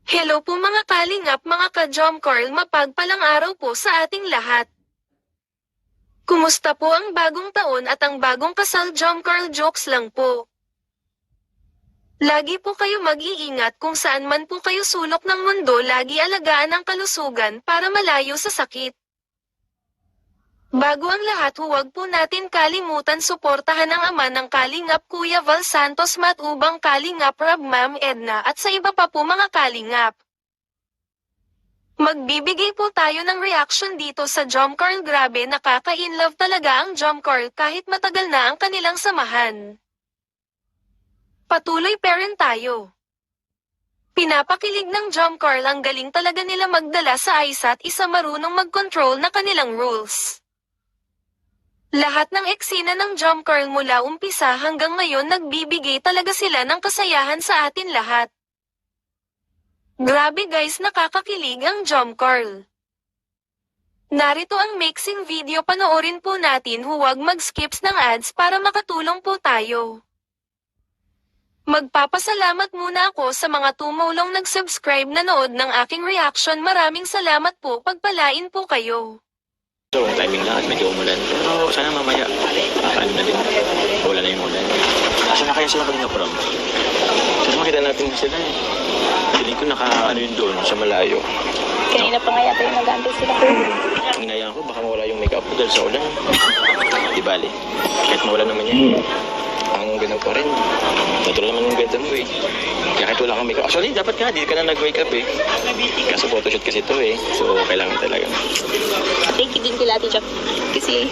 Hello po mga kalingap, mga ka-Jomcarl, mapagpalang araw po sa ating lahat. Kumusta po ang bagong taon at ang bagong kasal? Jomcarl jokes lang po. Lagi po kayo mag-iingat kung saan man po kayo sulok ng mundo, lagi alagaan ang kalusugan para malayo sa sakit. Bago ang lahat, huwag po natin kalimutan suportahan ang ama ng Kalingap, Kuya Val Santos, Matubang Kalingap Rab, Ma'am Edna at sa iba pa po mga Kalingap. Magbibigay po tayo ng reaction dito sa Jomcarl. Grabe, nakaka-inlove talaga ang Jomcarl kahit matagal na ang kanilang samahan. Patuloy pa rin tayo. Pinapakilig ng Jomcarl, ang galing talaga nila magdala sa isa't isa, marunong mag-control na kanilang rules. Lahat ng eksena ng Jomcarl mula umpisa hanggang ngayon, nagbibigay talaga sila ng kasayahan sa atin lahat. Grabe guys, nakakakilig ang Jomcarl. Narito ang mixing video, panoorin po natin, huwag mag-skips ng ads para makatulong po tayo. Magpapasalamat muna ako sa mga tumulong nag-subscribe, nanood ng aking reaction. Maraming salamat po, pagpalain po kayo. So, timing lang at medyo umulan. Pero sana mamaya, paano na din. Wala na yung umulan. Asa na kaya sila kanina prom? Sana makita natin sila eh. Feeling ko naka-ano yun doon sa malayo. Kanina pa nga yata yung nag-aantay sila. Hinayaan ko, baka mawala yung makeup ko dahil sa ulan. Di bali. Kahit mawala naman yan. Ang ganun pa rin. Natural naman yung ganda mo eh. Kaya kahit wala kang makeup. Actually, dapat nga, di ka na nag-makeup eh. Kaso photoshoot kasi ito eh. So, kailangan talaga. Thank you din kila Ate Jack. Kasi